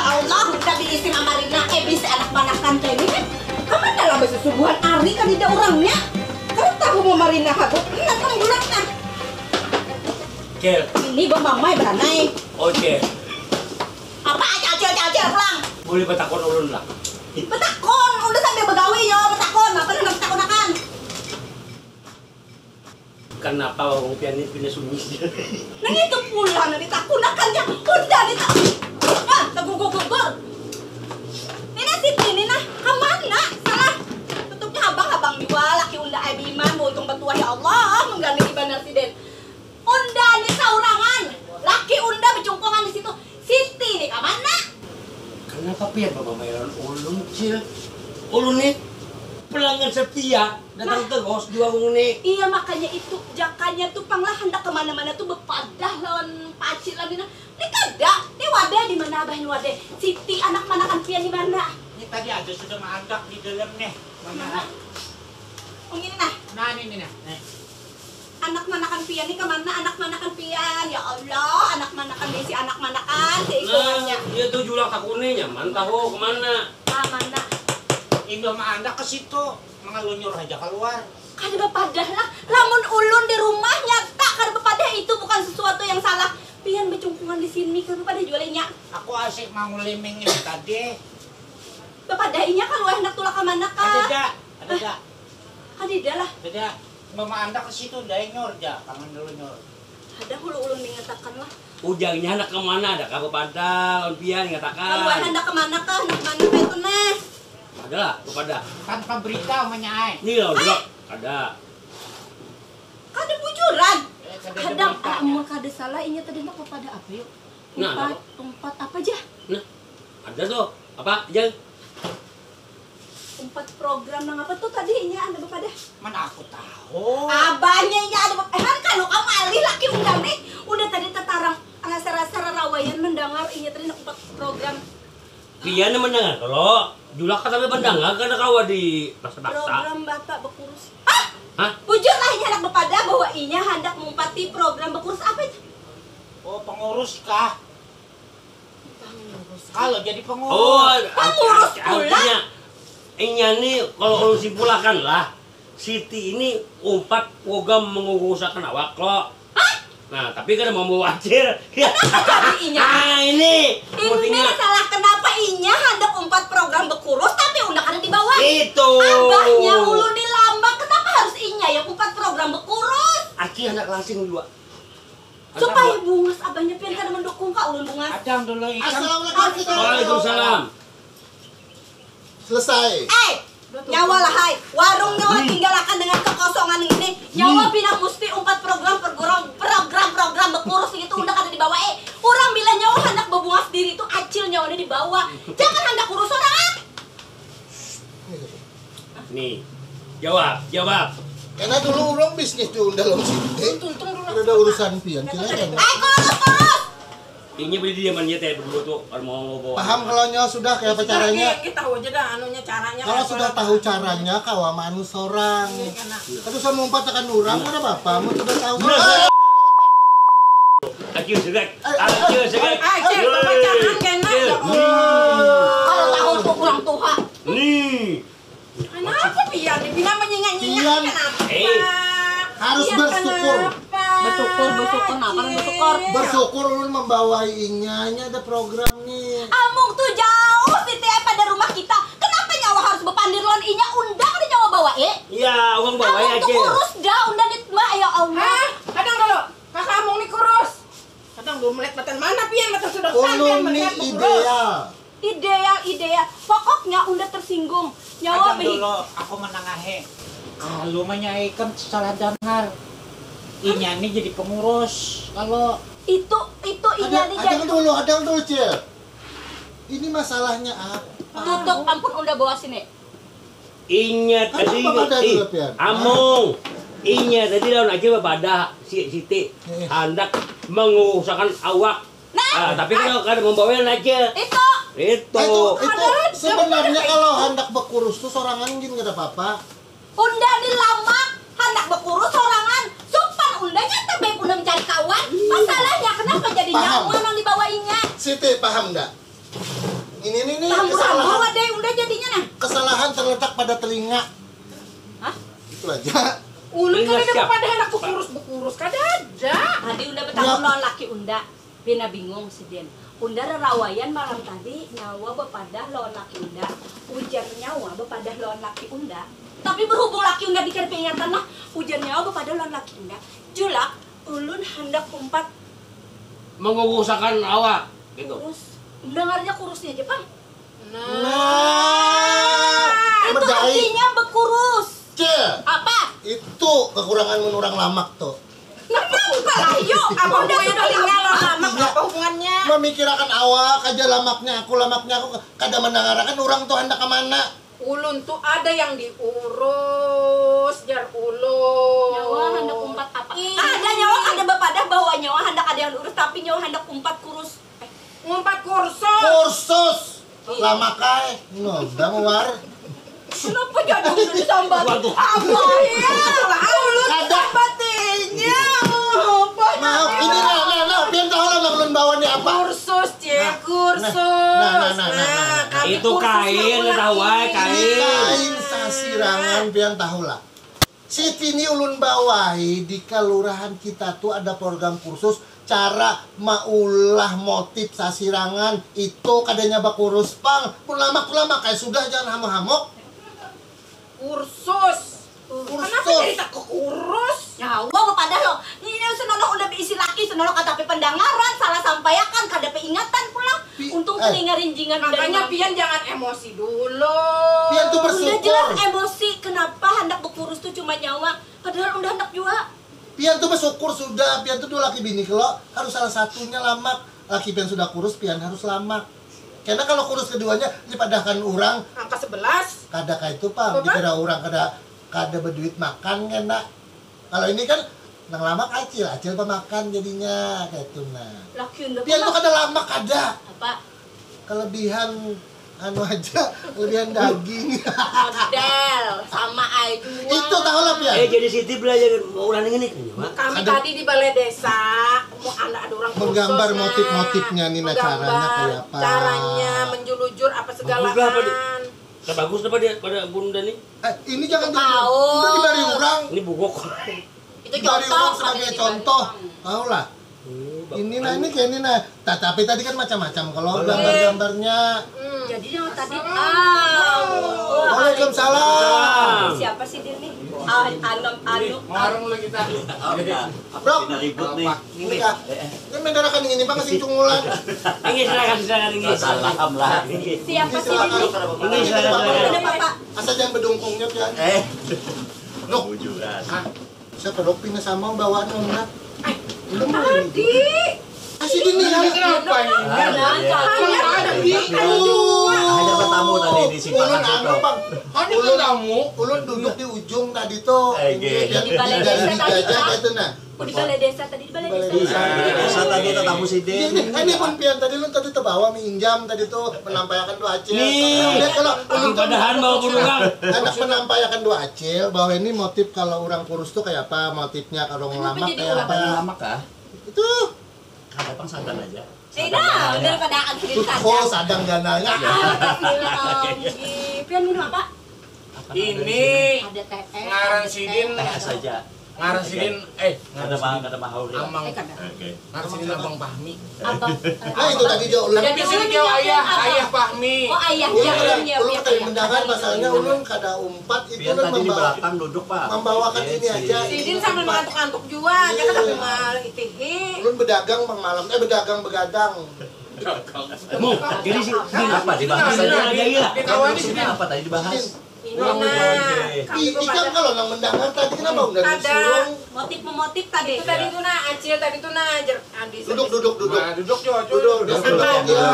Allah, udah diisi Mama Rina, bisa anak manakan kayak ini kan? Kamu dalam besusubuhan Ari kan tidak orangnya. Kamu tahu Mama Rina habuk, enak kan bulannya. Cel. Ini bang Mama beranai. Oke. Apa aja pulang. Boleh petakon ulun lah. Petakon, udah sampai begawi yo, petakon. Apa nih petakon-akan? Kenapa orang pian ini pindah sunyi? Nah itu pula nanti takunakan ya. Udah nih tak. Nah, tegugur. Nina Siti, Nina, kemana? Salah. Tutupnya abang jual, laki unda Abiman, mau hitung betua ya Allah, mengganti di Bandar Siden. Unda nih saurangan, laki unda bercungkungan di situ. Siti nih kemana? Kenapa pian bapak bayaran ulun Cil? Ulun nih pelanggan setia datang terus di warung nih. Iya makanya itu jakanya tuh panglah hendak kemana-mana tuh bepadah lawan pacil lah Nina. Ini kada, ini wadah di mana abah ini wadah. Siti anak manakan pian di mana? Ini tadi aja sudah mandak di dalam nih. Mana? Oh ini nah. Nah ini nah. Anak manakan pian ini kemana? Anak manakan pian, ya Allah, anak manakan desi anak manakan, keikongannya. Nah, dia tuh julak takune nyaman tahu kemana? Mana? Indo mah anda ke situ mengalunyur aja keluar. Kada bepadah lah, lamun ulun di rumah nyata kada bepadah itu bukan sesuatu yang salah. Pian bercungkungan di sini kada bepadah jualnya. Aku asik mau ngeliming ini tadi. Bepadahinya kalau hendak tulah ke mana kah? Ada. Ada lah. Ada. Mama anda ke situ dai nyor ja, kangen dulu nyor. Ada ulun mengatakan lah. Ujangnya hendak kemana? Ada kah pada on pian ngatakan? Kalau hendak kemana kah? Hendak kemana kah itu nih? Ada lah kepada. Tanpa berita menyai. Nih loh, julak. Ada. Kada bujuran. Kadang Kadang kada salah inya tadi nak kepada apa yuk? Nah, Umpat apa aja? Nah, ada tuh. Apa? Jang? Umpat program nang apa tuh tadi inya ada kepada? Mana aku tahu. Abahnya inya ada kalau kamu alih laki undang nih. Udah tadi tetarang rasa-rasa rawayan mendengar inya tadi nak umpat program. Pian mendengar kalau julak kata mendengar karena kawa di paksa-paksa. Program Bapak Bekurus. Hah? Bujur lah inya nak kepada bahwa inya hendak mengumpati program Bekurus apa itu? Oh pengurus kah? Kalau jadi pengurus. Oh, Pengurus pula? artinya inya nih kalau simpulkan lah, Siti ini umpat program mengurusakan awak lo. Nah, tapi kan mau wajir. Kenapa jadi inya? Ah, ini. Ini salah kenapa inya hendak umpat program Bekurus tapi undang ada di bawah. Itu. Abahnya ulun di lambang kenapa harus inya yang umpat program Bekurus? Aki hendak langsing dua. Supaya bungas abahnya pian kada mendukung kak ulun bungas. Adang dulu ikan. Assalamualaikum. Waalaikumsalam. Selesai. Nyawa lah hai, warung nyawa tinggalkan dengan kekosongan ini. Nyawa pinang mesti umpat program Bekurus gitu undang ada di bawah. Orang bilang nyawa hendak berbungas diri itu acil nyawanya di bawah. Jangan hendak urus orang. Nih. Jawab. Karena dulu orang bisnis diundang dalam sini. Ada urusan pian, silakan. Kurus. Ini beli dia manjat ya berdua tuh kalau mau ngobrol. Paham kalau nya sudah kayak apa caranya? Kita tahu aja dah anunya caranya. Kalau sudah tahu caranya, kawaman seorang. Kalau sama umpat akan orang, ada bapak, mau sudah tahu. Acil segak. Acil, pembacaran kena. Kalau tahu tuh kurang tuha. Nih. Kenapa pian? Bina menyingat-nyingat kenapa? Harus bersyukur. Bersyukur kenapa bersyukur? Bersyukur lu membawai inyanya ada program nih. Amung tuh jauh Siti pada rumah kita. Kenapa nyawa harus bepandir lon inya undang ada nyawa bawa Iya, orang bawa ya Amung tuh Acil. kurus dah undang ditma ya Allah. Kadang dulu, kakak amung nih kurus. Kadang dulu melihat batan mana pian batan sudah Ulun nih Ideal. Pokoknya unda tersinggung. Nyawa Adang dulu aku menengahi. Kalau menyaikan salah dengar. Inya nih jadi pengurus. Kalau itu inya nih jadi Adang dulu, Cil. Ini masalahnya apa? tutup ampun unda bawa sini. Ingat Kan tadi. apa pada dulu, Pian? Amung. Ingat tadi daun aja pada Siti hendak mengusahakan awak. Nah, Tapi kalau membawa aja. itu Itu sebenarnya kalau hendak berkurus tuh sorangan gini gak ada apa-apa. unda di lambak hendak berkurus sorangan. Sumpah undanya tapi unda mencari kawan. Masalahnya kenapa jadi Paham. nyawa yang dibawa inya? Siti paham nggak? Ini Rambu-rambu kesalahan. ada udah jadinya nah. Kesalahan terletak pada telinga. Hah? Itu aja. Ulun kan Ingat ada siap. pada anak bekurus kada ada. Tadi unda betahun lawan laki unda. Bina bingung si Den. Unda rarawayan malam tadi nyawa bepadah lawan laki unda. Ujar nyawa bepadah lawan laki unda. Tapi berhubung laki unda dikira peringatan lah, ujar nyawa bepadah lawan laki unda. Julak, ulun hendak umpat Mengusahakan awak gitu. kurus. Dengarnya kurusnya aja, Bang. Nah, Itu berjahit. artinya berkurus. Cil, Apa? itu kekurangan menurang lamak tuh. Kenapa lah yuk? Apa Udah hubungannya telinga lo lama? Artinya- Apa hubungannya? Memikirkan awak aja lamaknya aku kada mendengarkan orang tuh hendak kemana. Ulun tuh ada yang diurus, jar ulun. Nyawa hendak umpat apa? Ada nyawa ada bepadah bahwa nyawa hendak ada yang urus tapi nyawa hendak umpat kurus. Ngumpat kursus. Kursus lama kae. No, bang war. Kenapa jadi udah disambat? Waduh. Apa ya? Ulun Ada. sambatinya. Maaf, ini nah, biar tahu lah ulun bawa nih apa. Kursus, Cek, kursus. Nah. Kami Itu kursus kain, sama tahu ulah wae, ini. kain. Kain sasirangan biar tahu lah. Siti ini ulun bawahi di kelurahan kita tuh ada program kursus cara maulah motif sasirangan itu kadanya bakurus pang pun lama kayak sudah jangan hamok-hamok. Kursus. Kenapa Kursus. jadi tak kurus? Nyawa bepadah lo. Ini senono udah diisi laki senono kata pendengaran salah sampaikan kada peingatan pula. Untung kedengarin jingan Makanya Pian jangan emosi dulu. Pian tuh Udah bersyukur. jelas emosi kenapa hendak berkurus tuh cuma nyawa padahal udah hendak juga. Pian tuh bersyukur sudah. Pian tuh dua laki bini kalau harus salah satunya lamak. Laki Pian sudah kurus, Pian harus lamak. Karena kalau kurus keduanya dipadahkan orang Angka 11. kada kayak itu pak. Apa? Dikira orang kada berduit makan kena. Kalau ini kan nang lama acil pemakan jadinya kayak itu nah. Laki udah Pian tuh kada lama kada. apa? Kelebihan anu aja, kelebihan daging. Model sama aja. Itu tahu lah Pian. Jadi Siti belajar ulang ini kan ya, Pak? Kami Ada- tadi di balai desa mau ada orang kursus. Menggambar nah. motif-motifnya nih, nah, Menggambar caranya kayak apa. Caranya menjulujur apa Bagus lah, Pak. segalaan. Kan bagus apa dia pada bunda nih? Ini jangan Tahu. Itu diberi orang. Ini bugok. Itu Diberi contoh orang sebagai contoh. Tahu lah. Ini nah ini kayak ini nah. Tapi tadi kan macam-macam kalau gambar-gambarnya. Jadi yang tadi Waalaikumsalam. siapa sih dia nih? Anu lagi kita. Bro, ribut nih. ini kak. Kan mendarakan ini pak kasih cungulan. Ini silakan ini. Salam lah. siapa sih dia nih? Ini silakan. Ada apa? Asal jangan bedungkungnya Pian. Loh, Bujuran. saya pedok pindah sama bawaan ngomongnya. Belum Tadi. kasih gini ya. Kenapa ini? Ada tamu tadi di Ulun simpangan anu itu. bang. Ada tamu. Ulun duduk di ujung tadi tuh. Iya. Di balai desa tadi, Dijajah Pak. itu nah. Oh, di balai desa tadi di balai Balai desa. desa. Biasa tadi itu tamu Sidin. Ini pun Pian tadi lu tadi terbawa minjam tadi tuh menampilkan dua acil. Nih. Lihat kalau ulun tuh Padahan bawa burungan. anak menampilkan dua acil bahwa ini motif kalau orang kurus tuh kayak apa motifnya kalau Kenapa lama jadi kayak ulang? apa Lama kah? itu Ada pang sadar aja. Nah, daripada akhir oh sadang dananya Pian minum apa? Ini Ada teh. ngaran Sidin. Teh saja. Ngaran Sidin. Ada mahal ya. Amang. Kada. Oke. Ngaran Sidin Abang Fahmi. Abang. nah itu tadi dia ulun Tapi sini dia ayah Fahmi. Oh, ayah ulun ya, kada ya, ulun ya, tadi ya. mendangan pasalnya ulun kada umpat itu Biar ulun tadi di belakang duduk, Pak. membawakan ini aja. Sidin sambil mengantuk-antuk juga. Dia kan sambil malitihi. ulun bedagang bang malam bedagang begadang Mu, jadi si Apa dibahas Nah, aja? nah, lagi lah. Kita awalnya Maksudnya apa tadi dibahas? Ini Ulang nah. aja. Kami tuh ikan pada- kalau nang mendangar tadi kenapa udah Ada. disuruh Motif-motif tadi. Itu tadi tuh nah, Acil tadi tuh nah. duduk Nah, duduk Jo. duduk Duduk. ya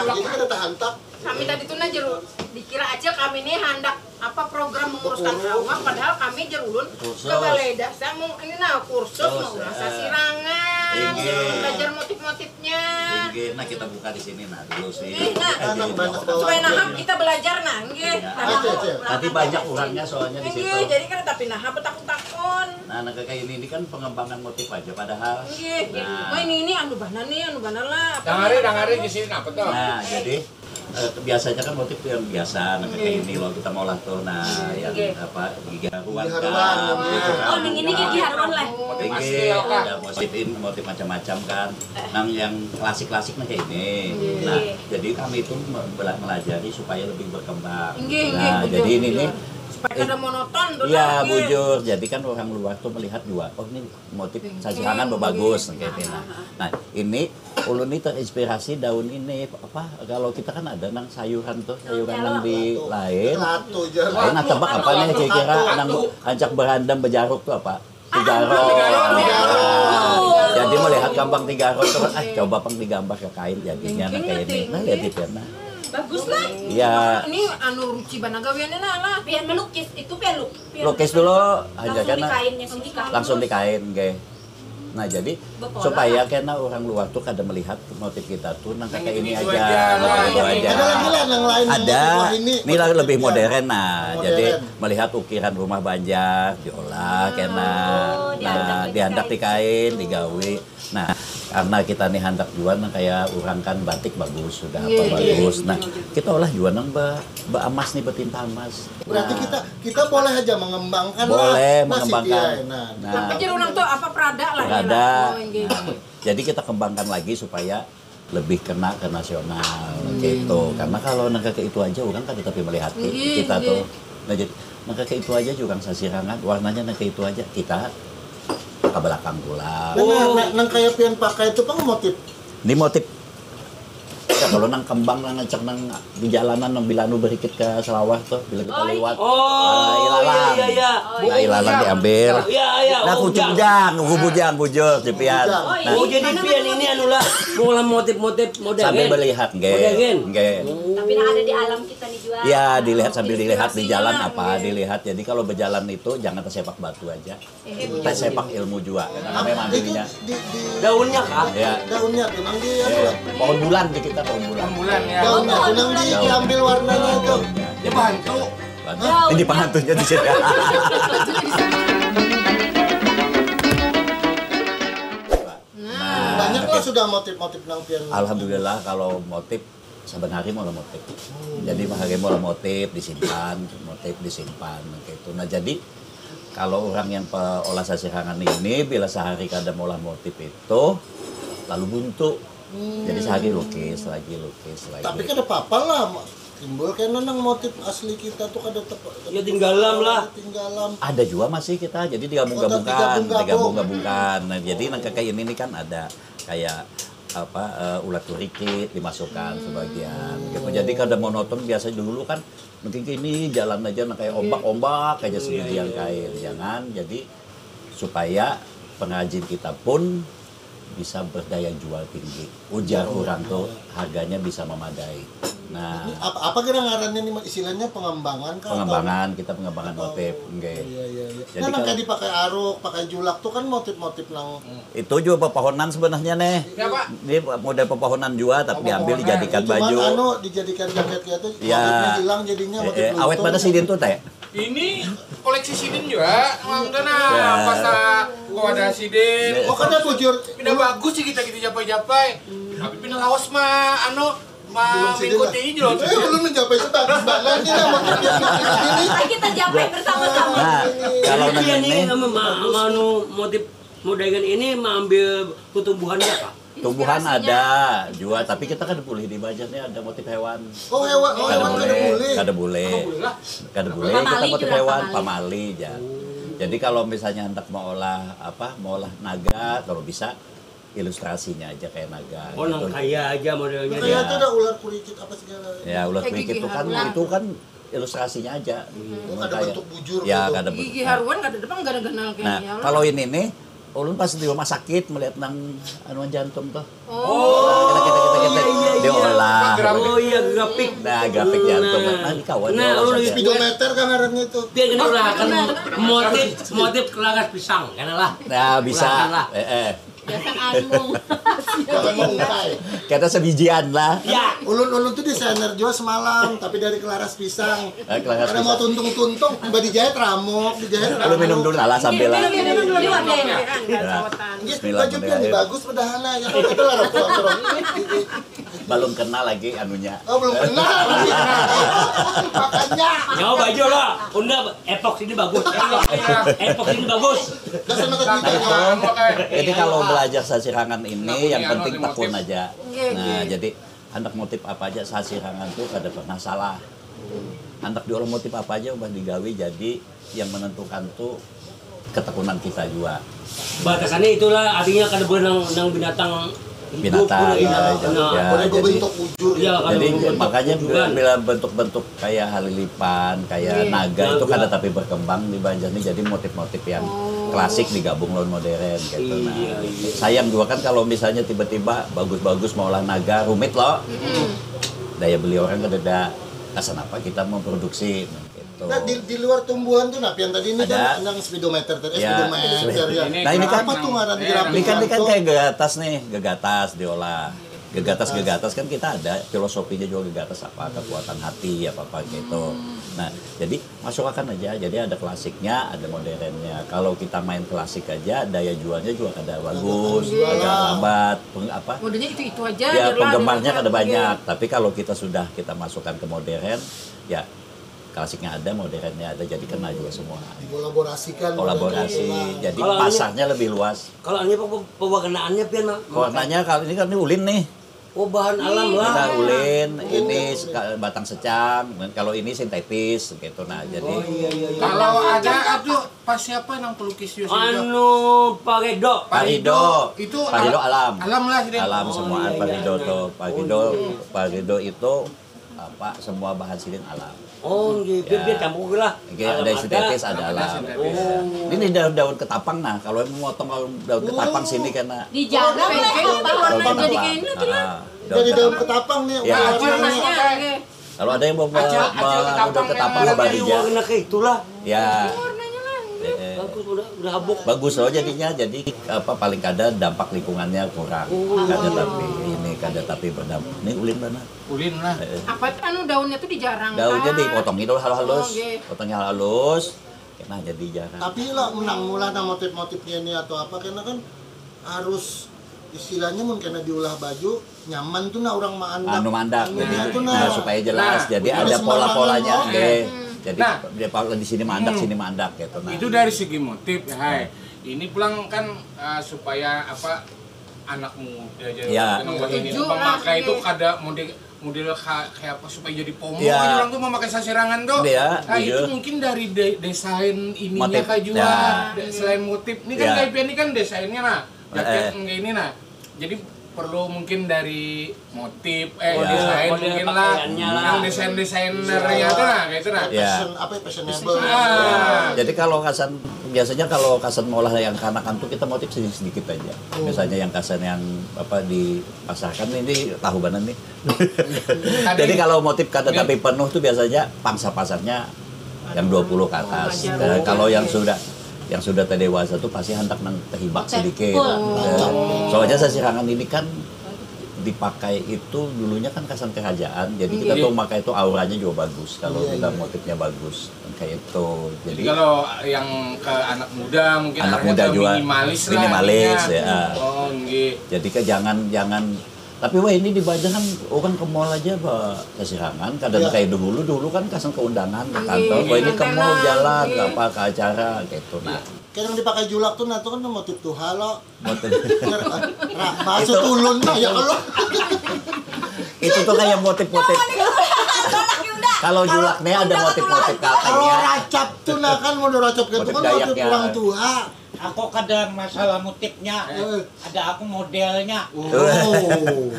jadi kita tahan tak Kami tadi tuh nah jeru. Dikira Acil kami ini hendak apa program menguruskan awak padahal kami jerulun Kursus. ke balai desa mau ini nah kursus mau Kursus, rasa ya. sirangan Iya. belajar motif-motifnya. Nah, kita buka di sini nah dulu sih. Nah, banyak supaya nahap kita belajar nah nggih. Ya. Acil. Tadi banyak orangnya soalnya di situ. Nggih, jadi kan tapi nahap betakun-takun. Nah, kayak ini kan pengembangan motif aja padahal. Nggih. Nah. Oh ini anu bana nih, anu bana lah. Apa Dangari nih? dangari di sini apa tuh? Nah, jadi biasanya kan motif yang biasa, nah kayak ini loh kita mau lah tuh, nah yang apa gigi haruan Gigi kan, haruan, gitu kan. Oh, ini gigi haruan lah. Tinggi, ada motif macam-macam kan. Nah yang klasik-klasik nah kayak ini. Nah jadi kami itu melajari supaya lebih berkembang. Nah jadi ini nih. Supaya kada monoton tuh. Iya, bujur. Jadi kan orang luar tuh melihat dua, oh ini motif sasirangan bagus kayak gitu. Nah, ini ulun ini terinspirasi daun ini apa? Kalau kita kan ada nang sayuran tuh, sayuran nang di lain. Latu aja. Lain nah tebak apa nih kira-kira nang ancak berandam bejaruk tuh apa? Tigaro. Jadi melihat gampang tigaro terus, coba pang digambar ke kain jadinya nah kayak ini. Nah, lihat itu nah. Bagus lah. Iya. Ini anu ruci bana gaweannya lah. Pian melukis, itu pian Lukis dulu aja langsung kan. di kainnya sini kan. Langsung di kain, ge. Nah jadi Bepola. supaya karena orang luar tuh kada melihat motif kita tuh nang kayak ini aja, motif itu aja. Ada lagi lah yang lain. Ada, Wah, ini motif lebih Pian. modern nah. Modern. Jadi melihat ukiran rumah Banjar diolah kena, nah dihandak di kain, digawe. Nah karena kita nih handak jual nah kayak orang kan batik bagus sudah apa bagus. Nah kita olah jual nang ba emas nih betinta emas. Berarti kita boleh aja mengembangkan boleh lah. mengembangkan. Nah, Apa jadi orang tuh apa Prada lah. Ada. Ya, Nah, jadi kita kembangkan lagi supaya lebih kena ke nasional gitu. Karena kalau nangka ke itu aja orang kan tapi melihat kita tuh. Nah jadi nangka ke itu aja juga sasirangan warnanya nangka itu aja kita ke belakang pula. nang kayak pian pakai itu pang motif. Ini motif ya, kalau nang kembang nang ngecek nang di jalanan nang bila nu berikit ke Selawah tuh bila kita lewat. Ilalang. iya. Nah, ilalang diambil. Iya. Nah, bujang, bujur, jepian. Nah, Oh, jadi pian ini anu lah, mengolah motif-motif modern. sambil melihat, Modern. Tapi yang ada di alam kita nih jual. Ya, dilihat sambil dilihat di jalan apa, dilihat. Jadi kalau berjalan itu jangan tersepak batu aja. Tersepak ilmu juga. Karena memang Itu dirinya. di Daunnya kah? Ya. daunnya tuh nang di Pohon bulan di kita pohon bulan. daunnya tuh nang diambil warnanya itu. Jadi bantu. Ini penghantunya di sini. Banyak lah sudah motif-motif nang pian. Alhamdulillah kalau motif sebenarnya mau motif. Jadi mahari mau motif disimpan gitu. Nah jadi kalau orang yang olah sasirangan ini bila sehari kada olah motif itu lalu buntu. Jadi sehari lukis lagi. Tapi kan ada apa lah timbul karena nang motif asli kita tuh kada Ya tinggalam lah. tinggalan. ada juga masih kita jadi digabung-gabungkan. Nah jadi nang kayak ini kan ada kayak apa ulat turikit dimasukkan sebagian gitu. Jadi kada monoton biasa dulu kan mungkin ini jalan aja nah kayak ombak-ombak aja sebagian kain. Jangan jadi supaya pengrajin kita pun bisa berdaya jual tinggi. Ujar orang tuh harganya bisa memadai. Nah, Ini apa kira ngarannya nih istilahnya pengembangan kan? pengembangan kita pengembangan motif, enggak. Iya. Jadi Nah, nang kalau- kayak dipakai aruk, pakai julak tuh kan motif-motif nang Itu juga pepohonan sebenarnya nih. Ini model pepohonan juga tapi diambil dijadikan cuman baju. anu dijadikan jaket gitu, Ya. motifnya hilang jadinya motif Awet luntur. pada sidin tuh teh. Ini koleksi sidin juga, Ya. Mang Dana. Pas kau ada sidin, Oh kan ada bujur. pindah bagus sih kita japai-japai. Tapi pindah lawas mah, Belum sidin lah. minggu ini jelot. Belum mencapai itu bagus banget ini lah motif yang ini. Mari kita japai bersama-sama. Nah, kalau Jadi nang ini ini anu motif modern ini mengambil pertumbuhannya kah? tumbuhan ada juga tapi kita kan boleh di bajannya ada motif hewan. Oh hewan kada boleh. Kada boleh. Kada boleh kita Pamali motif juga, hewan, pamali. pamali ya. Jadi kalau misalnya hendak mau olah naga kalau bisa ilustrasinya aja kayak naga. Oh, nang kaya aja modelnya Kayak dia. itu ada ular kuricit apa segala. Ya ulat Kayak kuikit gigi itu kan ilustrasinya aja. Oh, ada bentuk bujur Ya, gitu. kada Gigi bentuk. haruan kada depan kada kenal Nah, kayaknya. kalau ini nih ulun pas di rumah sakit melihat nang anuan jantung tuh. Oh. Kita diolah. Oh iya, grafik. Nah, grafik jantung. Nah, di kawan Nah, diolah ulun saja. Speedometer kan ngarannya itu. Biar gini lah kan motif kelagas pisang, kan lah. Nah, bisa. Ulasan lah. Biasan almung. Jangan mengungkai. Kita sebijian lah. Ya. Ulun tuh desainer jual semalam, tapi dari Kelaras Pisang. Kelaras Karena mau Pisang. tuntung-tuntung, tiba dijahit ramuk, dijahit ramuk. Lu minum dulu lah sambil lah. Minum dulu wadahnya. Baju pian bagus pedahana, ya kalau itu lah rokok. belum kenal lagi anunya. Oh, belum kenal. Makanya. Nyawa baju lo, unda epox ini bagus. Epox ini bagus. Gak seneng ke Twitter. Jadi kalau belajar sasirangan ini yang Nah, penting motif. tekun aja. Oke, Nah, oke. jadi hendak motif apa aja sasirangan tuh kada pernah salah. Hendak diolah motif apa aja ubah digawi, jadi yang menentukan tuh ketekunan kita juga. Batasannya itulah artinya kada boleh nang binatang hidup, Binatang, kuda, ya, Boleh gue jadi- bentuk wujud. Iya, kalau Jadi bentuk makanya tujuan. bila bentuk-bentuk kayak halilipan, kayak naga itu kada tapi berkembang di Banjarni, jadi motif-motif yang klasik digabung lawan modern gitu. Nah, Iya, iya. sayang juga kan kalau misalnya tiba-tiba bagus-bagus mau olah naga rumit loh. Daya beli orang kan ada kesan apa kita memproduksi gitu. Nah, di luar tumbuhan tuh napi yang tadi ini Ada. kan yang speedometer tadi, Ya, speedometer ya. Nah, ini kan- apa tuh ngaran Ini kan kayak gegatas nih, gegatas diolah. Gegatas kan kita ada filosofinya juga gegatas apa kekuatan hati apa gitu. Nah, jadi masukkan aja. Jadi ada klasiknya, ada modernnya. Kalau kita main klasik aja, daya jualnya juga ada bagus, agak lambat, Modenya itu aja. ya biarlah penggemarnya ada kada banyak. Tapi kalau kita masukkan ke modern, ya klasiknya ada, modernnya ada. Jadi kena juga semua. Dikolaborasikan. Kolaborasi. Jadi Kalau ini- pasarnya lebih luas. Kalau ini pewarnaannya pian mah. Warnanya kalau ini kan ini ulin nih. Oh, bahan alam Kita lah. ulin, ini batang secang, dan kalau ini sintetis gitu. Nah, jadi Kalau ada tuh pas siapa yang pelukis Yosef? Anu Paredo. Parido. Itu Parido alam. Alam lah sih. Alam semua iya, Parido iya, tuh. Parido itu apa semua bahan silin alam. Oh, gitu. Biar campur lah. Oke, ada sintetis, ada alam. Oh. Ini daun-daun ketapang nah, kalau yang memotong daun ketapang sini karena dijarang lah apa warna daun jadi ketapang. kayak ini tuh lah. Jadi daun ketapang nih. Ya. Warnanya, oke. Kalau ada yang mau Acil ketapang daun ketapang memang. sama Dari hijau. warna kayak itulah. Ya. Warnanya lah. Bagus, udah habuk. Bagus loh jadinya, jadi apa paling kada dampak lingkungannya kurang, kada tapi berdampak. Ini ulin mana? Ulin lah. Apa anu daunnya tuh dijarang. Daunnya dipotongin dulu halus-halus, Oh, oke. potongnya halus, nah jadi jarang. Tapi lah menang mula nah motif-motifnya ini atau apa karena kan harus istilahnya mungkin karena diolah baju nyaman tuh nah orang mandak. Anu mandak, Anunya tuh nah supaya jelas, Nah, jadi ada ada sembarangan pola-polanya, loh. oke. Jadi Nah. dia kalau di sini mandak, sini mandak gitu. Nah, Itu dari segi motif, hai. Ini pulang kan supaya apa anak muda jadi Ya. ini Setuju memakai lah, itu oke. kada model kayak apa supaya jadi pomo Ya. kan orang tuh memakai sasirangan tuh. Ya, Nah, iya. itu mungkin dari desain ininya Motif. kak juga. Ya. Selain motif, ini kan Ya. kayak ini kan desainnya nah. Jaket kayak ini nah. Jadi perlu mungkin dari motif desain model mungkin lah pakaiannya lah. yang desainernya tuh nah kayak itu nah. Ya. Fashionable. Jadi kalau kasan biasanya kalau kasan ngolah yang kanakan tuh kita motif sedikit aja. Biasanya yang kasan yang apa dipasarkan ini tahu banan nih. Jadi kalau motif kada tapi penuh tuh biasanya pangsa pasarnya yang 20 ke atas. Dan kalau yang sudah terdewasa tuh pasti hendak nang terhibak sedikit. Soalnya sasirangan ini kan dipakai itu dulunya kan kasan kerajaan, jadi kita tuh pakai itu auranya juga bagus kalau kita motifnya bagus kayak itu. Jadi kalau yang ke anak muda mungkin Anak arahnya muda ke juga minimalis lah. minimalis, ininya. ya. Oh, nggih. Jadi kan jangan tapi wah ini di Banjar kan orang ke mall aja kasirangan kadang kayak dulu kan kasan keundangan ke kantor, wah ini ke mall jalan apa ke acara gitu. Nah, Kayak yang dipakai julak tuh nah tuh kan motif tuh halo. motif Masuk ulun mah ya Allah. itu tuh kayak motif-motif. Kalau julaknya ada motif-motif Kalau katanya. racap tuh nah kan mau racap gitu Motif kan motif Dayaknya. orang tua. Aku kadang masalah motifnya, ada aku modelnya. Oh.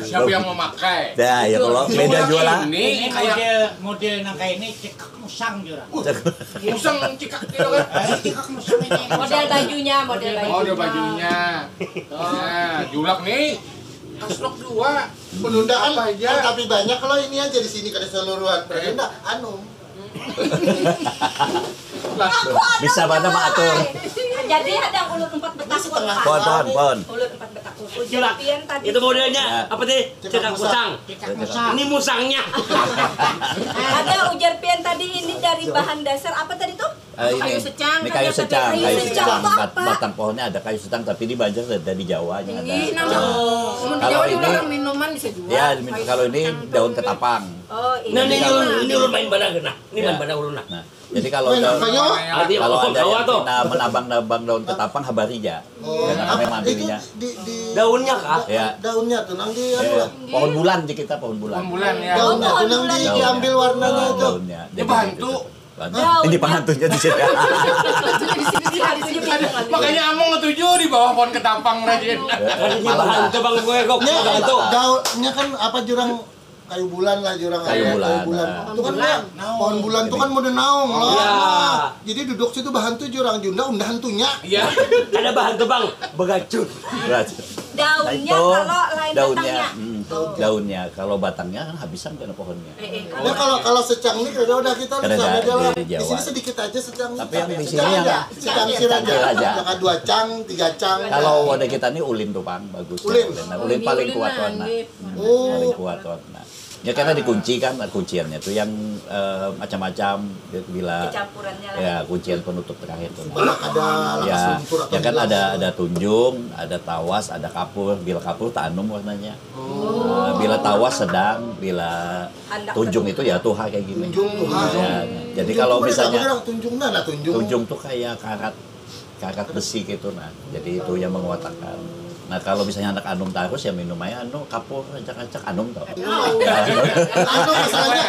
Siapa yang memakai? Dah ya kalau beda jualan. Ini Ini kayak model nangka ini cekak musang jurang. musang cikak gitu kan. Cekak musang ini. Model bajunya, model bajunya. Oh, dia bajunya. Nah, julak nih kaslok 2. Penunda kan, Apa aja? kan tapi banyak kalau ini aja di sini kada seluruhan. Penunda anu. Bisa mana mak atur. Jadi ada ulut 4 betak Pon. Ulut 4 betak Julapian tadi. Itu modelnya Ya. apa sih? Cekak musang. Cekak musang. Ini musangnya. Ada ujar pian tadi ini dari bahan dasar apa tadi tuh? Kayu secang, Ini kayu kan dia secang, pakai kayu kayu secang. secang apa? Batang pohonnya ada kayu secang, tapi di Banjar ada di Jawanya ada. Ih, nama. Mun di Kalau Jawa juga ini- orang minuman bisa jual. Ya, Kayu kalau ini secang daun tuh. ketapang. Oh, Nah, ini ulun. ulun main badak nah. Ini Ya. main badak ulun nah. Nah, jadi kalau Main daun, apanya? Arti kalau ada Jawa yang tuh. menabang-nabang daun ketapang habarija. Oh, Karena apa memang itu ambilnya. di Daunnya kah? Ya. Daunnya tuh nang di anu lah. Pohon bulan di kita pohon bulan. Bulan ya. Daunnya tuh nang Daunnya. diambil warnanya Oh, itu. daunnya. Dia bantu. Ini penghantunya di sini. Di sini Makanya among ngetuju di bawah pohon ketapang rajin. Kan ini bahan tuh Bang gue kok. Nya Bahan tuh. daunnya kan apa jurang kayu bulan lah jurang Kayu ada, bulan, kayu bulan. nah. Itu kan ya, pohon bulan itu kan mode naung loh. Iya. Nah, jadi duduk situ bahan tuh jurang junda undah hantunya. Iya. Ada bahan tuh Bang, begacun. Daunnya Nah, kalau lain daunnya, batangnya. daunnya. Kalau batangnya kan habisan kena pohonnya. Ya kalau secang ini kada udah kita Kada bisa ada aja lah. di Di Jawa. sini sedikit aja secang. Tapi yang di Secang sini yang- aja. Secang siraja. Siraja. Jangan 2 cang, 3 cang. Kalau wadah kita ini ulin tuh Bang, bagus. Ulin. Nah, ulin paling kuat warna. Oh. Paling kuat warna. Ya karena dikunci kan, kunciannya tuh yang macam-macam dia bilang. Kecampurannya lah. Ya, kuncian penutup terakhir tuh. Banyak ada lakas Ya, lumpur atau ya kan gelas. ada tunjung, ada tawas, ada kapur. Bila kapur tanum warnanya. Bila tawas sedang, bila Handak tunjung itu ya tuha kayak gini. Tunjung tuha. Ya, jadi kalau misalnya tunjung nah tunjung. tunjung tuh kayak karat besi gitu nah. Jadi itu yang menguatkan. Nah kalau misalnya anak anum terus ya minum aja kapur acak-acak anum tau. Anu masalahnya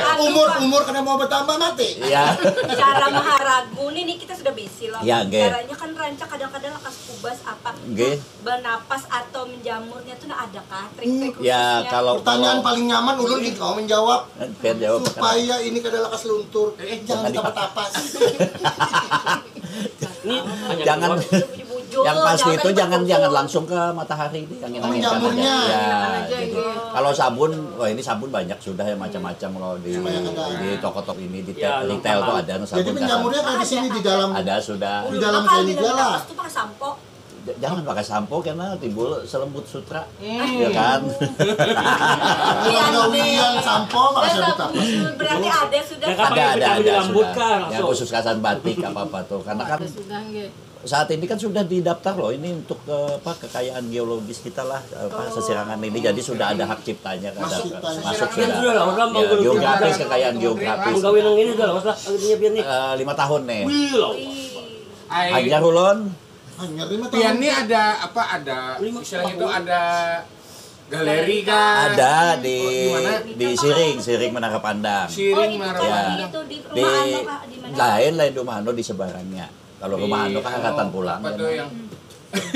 umur karena mau bertambah mati. Iya. Cara maharagu nih kita sudah besi loh. Ya, nggih. Caranya kan rancak kadang-kadang lekas kubas apa. Nggih. Bernapas atau menjamurnya tuh nah ada kah trik-trik khususnya? Ya kalau Pertanyaan paling nyaman ulun nih kau menjawab pengen jawab supaya ini kada lekas luntur. Jangan Jangan ditapas-tapas. Ini jangan Bujur-bujur, yang pasti itu jangan kumpul. langsung ke matahari itu yang Menjamurnya. Ya, aja, gitu. gitu. Kalau sabun, wah ini sabun banyak sudah ya macam-macam kalau di Banyak ada. toko-toko ini di Ya, retail tuh ada sabun Jadi kasar. menjamurnya kayak di sini di dalam. Ada sudah. Di dalam Bakal klinik di dalam lah. napas tuh pakai sampo. Jangan pakai sampo karena timbul selembut sutra. Ya kan? Gawian sampo pakai sabun tapas. Berarti ada sudah. Ya, Kapan ada vitamin ada rambut sudah. kah, Yang langsung? khusus kasan batik apa tuh karena kan Sudah nggih. saat ini kan sudah didaftar loh ini untuk kekayaan geologis kita lah sesirangan ini jadi sudah ada hak ciptanya kan Masuk ada- tanya. masuk Kan sudah lah, orang ya, mau geografis kekayaan geografis Menggawin yang ini udah lah, akhirnya biar nih. 5 tahun nih Wih, loh. Ajar ulun Hanya 5 tahun. Pian ini ada apa? Ada istilahnya itu ada galeri kan? ada di mana? Siring Menara Pandang Oh Siring itu Menara kan Ya. Pandang. itu di di rumah anu Kak, di mana? lain rumah Ando di sebarannya kalau rumah Ando kan angkatan pulang Apa tuh yang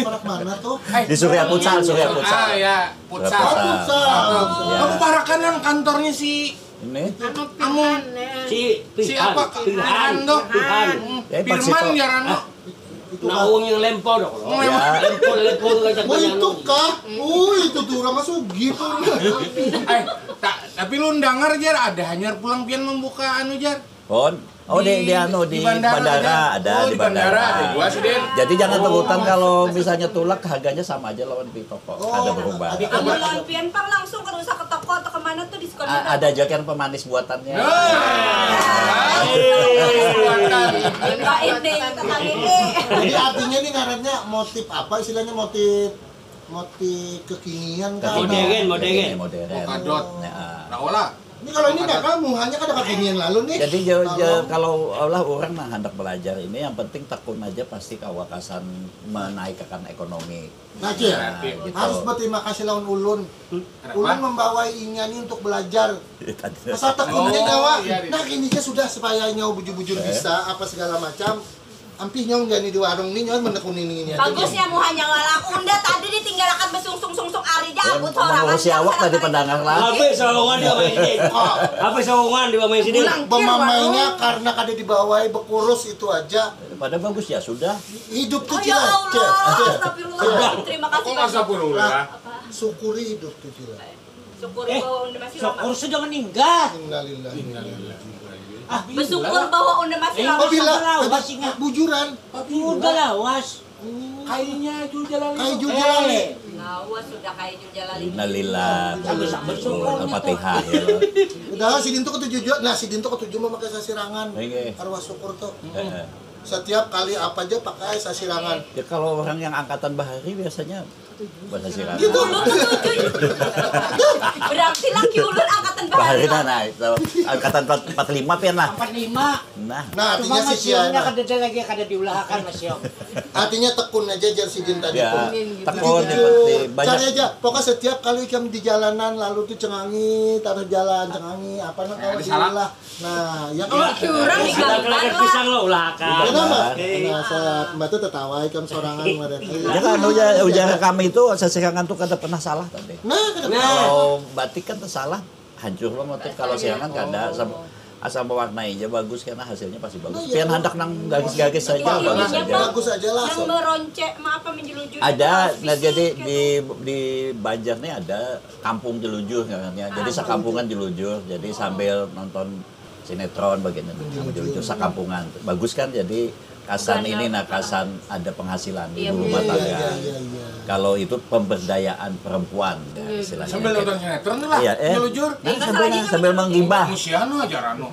Orang mana tuh? di Surya Futsal Ah ya, futsal. Futsal. Ya. Kamu parakan yang kantornya si ini Amun Si si apa? Pirhan Tuh. Pirhan. Ya, Firman Pak Sito. Jarano. Naung yang lempor dong. Ya. Lempor tuh kacang Oh itu kah? Oh itu tuh orang masuk gitu. Tapi lu dengar Jar ada hanyar pulang pian membuka anu Jar. Pon. Oh di bandara ada di bandara. Ada juga sih Den. Jadi jangan takutan kalau misalnya tulak harganya sama aja lawan di toko. Ada berubah. ada. Kamu lampian Pak langsung kan usah ke toko atau kemana tuh diskonnya Ada juga yang pemanis buatannya. Baik deh, tetang ini. Jadi artinya ini ngarannya motif apa istilahnya motif kekinian kan? Modern. Modern. Polkadot. Ya. Nah, olah. Ini kalau ini enggak kamu hanya kan ada kekinian lalu nih. Jadi kalau Allah orang mah hendak belajar ini yang penting tekun aja pasti kawakasan menaikkan ekonomi. Nah, Cil, Nah, gitu. harus berterima kasih lawan ulun. Kenapa? Ulun membawa ini untuk belajar. Tadi- Masa tekunnya Oh, nyawa. iya, Nah, ini aja sudah supaya nyawa bujur-bujur bisa apa segala macam. Ampih nyong jadi di warung ini nyong menekuni ini aja. Bagusnya mu hanya ngalak unda tadi ditinggalkan besung-sung-sung ari jabut sorangan. Mengurusi awak tadi pendangar lah. Apa sawangan di bawah ini? Apa sawangan di bawah ini? Pemamainya karena kada dibawai bekurus itu aja. Pada bagus ya sudah. Hidup tuh Oh ya Cil. Cil, Allah, Cil. astagfirullah. Terima kasih Kok masa pun ulah? Syukuri hidup tuh Cil. Syukuri bahwa unda masih lama. Syukur sudah meninggal. Innalillahi. Bersyukur bahwa unda masih lama. Apabila lawas ada ingat. bujuran, Udah lawas. Kayunya Jujalali. kayu jujalali. Ngawas sudah kayak Jujalali. Innalillah. Al-Fatihah ya. Udah si Dinto ketujuh. Nah si Dinto ketujuh memakai sasirangan. Oke. Arwah syukur tuh. Setiap kali apa aja pakai sasirangan. Ya kalau orang yang angkatan bahari biasanya bahasa sirangan. Gitu. Berarti laki ulun angkatan Bahari bahari. nah itu angkatan 45 pian lah. 45. Nah, Nah, artinya Cuma si masiomnya Siana. kada lagi kada diulahkan masiom. Artinya tekun aja jar sidin tadi. ya Tuh. tekun Jujur. seperti Cari banyak. aja, pokoknya setiap kali kamu di jalanan lalu tuh cengangi, taruh jalan cengangi, apa namanya kalau disalah. diulah. Nah, ya kalau Kurang Sudah digambar kelakan lah. pisang lo ulah kan. kenapa? Nah, saya mbak tuh tertawa, kamu sorangan kemarin. Ya kan ujar kami itu sasirangan tuh kada pernah salah tadi. Nah, kenapa? Kalau batik kan salah hancur loh motif. Kalau sirangan kada asal mewarnai aja bagus karena hasilnya pasti bagus. Pian hendak nang garis-garis saja Iya, bagus iya, aja. Bang. Bagus aja lah. Yang meroncek, apa menjelujur. Ada, nah fisik, jadi gitu. di Banjar nih ada kampung jelujur namanya. Jadi sekampungan jelujur. Jadi sambil nonton sinetron bagian itu jelujur sekampungan. Bagus kan jadi kasan ini nah kasan ada penghasilan di Iya, rumah Iya, tangga. iya, iya, iya. Kalau itu pemberdayaan perempuan ya, istilahnya. Sambil nonton sinetron tuh lah, Iya, nyelujur. Nah, sambil menggibah. Musiano aja Rano.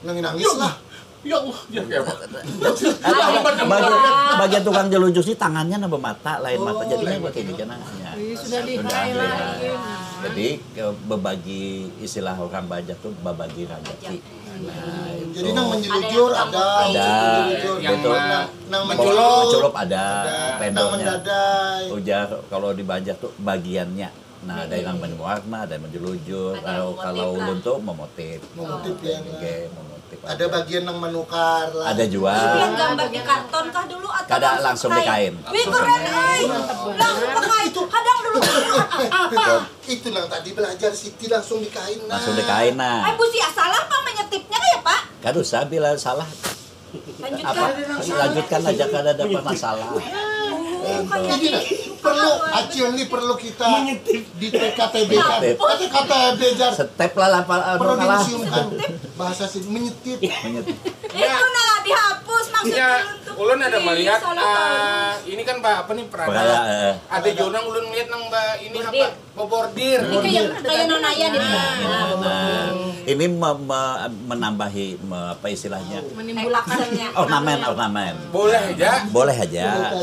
Nangis lah. Ya Allah, ya kayak apa? Bagian tukang jelujur sih tangannya nambah mata, lain mata jadinya begini kan hanya. Sudah Jadi berbagi istilah orang Banjar tuh berbagi rezeki. Nah, itu. Jadi nang menjelujur ada, Ada, menjelujur. yang betul. Nang mencolok. Mencolop ada, nang pendornya. mendadai. Ujar kalau di Banjar tuh bagiannya. Nah, ada yang menwarna, ada yang menjelujur. Ada yang Kalau memotif lah. ulun tuh memotif. Memotif ya. Oke, memotif. Ada bagian yang menukar lah. Ada juga. Yang gambar di karton kah dulu atau Kada langsung di kain. Wih keren ay. Langsung pakai itu. Hadang dulu. Apa? Itu yang tadi belajar Siti langsung di kain. Nah. Langsung di kain Ay nah. Bu si salah apa menyetipnya kayak Pak? Kan usah bila salah apa Lanjutkan. lanjutkan aja kada ada pernah salah. Ini nah, perlu Acil nih perlu kita di TKTB kan. Menyetip. TKTB jar Step lah perlu kalah. dimuseumkan bahasa sih menyetip. Itu nah dihapus maksudnya Ya, untuk ulun ada Ih, melihat salah tahu. ini kan Mbak apa nih Peraya, perada. Ada jonang ulun lihat nang Mbak ini Bordir. apa? Bordir. Ini kayak nonaya di Nah, ini menambahi apa istilahnya menimbulkannya ornamen. Boleh aja. Boleh aja.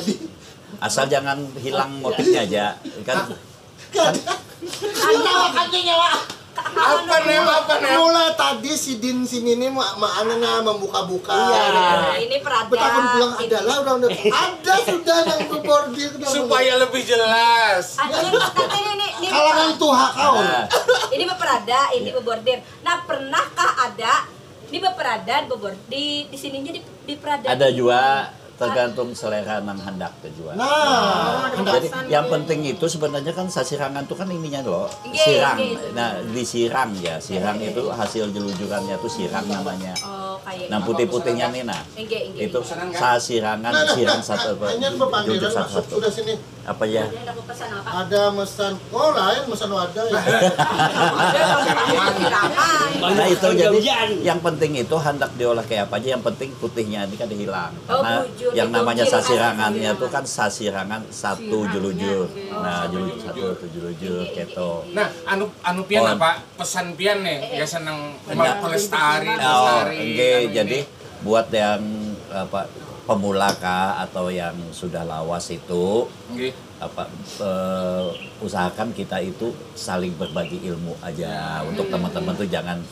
Asal jangan hilang motifnya aja. Kan Nyawa kaki nyawa. Apa nih? Mulai tadi si Din sini nih makanya membuka-buka. Nah, ini perada. Betapun pulang adalah udah ada sudah yang berbordir Supaya lebih jelas. Ini kalangan tuha kau. ini beperada, ini bebordir. Nah, pernahkah ada di beperada di sininya di perada? ada juga tergantung selera nang hendak tujuan. Nah, Jadi yang penting itu sebenarnya kan sasirangan itu kan ininya loh, Nggih, sirang. nggih. Nah, disirang ya. Sirang itu hasil jelujurannya tuh sirang namanya. Oh, kayak Nah, putih-putihnya nih nah. Nggih. Itu sasirangan, sirang satu apa? hanya berpanggilan Jujur masuk satu-satu. sudah sini. Apa ya? Ada pesan apa? Ada mesan, oh lain mesan wadah ya. Nah itu jadi Jauh-jauhan. yang penting itu hendak diolah kayak apa aja, yang penting putihnya ini kan dihilang. Oh, Karena bujur, yang namanya itu sasirangannya itu kan sasirangan satu jelujur. Nah, jelujur satu jelujur gitu. Nah, anu pian Oh. apa? Pesan pian nih, ya senang Enggak. pelestari, Oh, pelestari. oke. anu Jadi ini. buat yang apa pemula kah atau yang sudah lawas itu Nggih. apa usahakan kita itu saling berbagi ilmu aja untuk teman-teman tuh jangan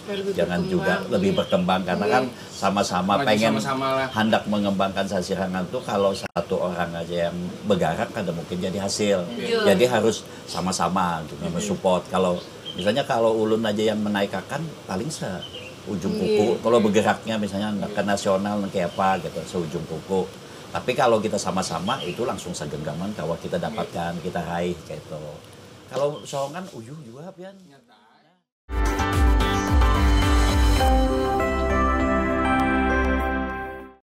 juga lebih berkembang karena kan sama-sama Lagi pengen sama-sama lah. hendak mengembangkan sasirangan tuh kalau satu orang aja yang bergerak kada mungkin jadi hasil jadi harus sama-sama gitu mensupport kalau misalnya kalau ulun aja yang menaikkan paling ujung kuku kalau bergeraknya misalnya ke nasional kayak apa gitu seujung kuku. Tapi kalau kita sama-sama itu langsung segenggaman kalau kita dapatkan, kita raih kayak itu. Kalau soongan uyuh juga pian.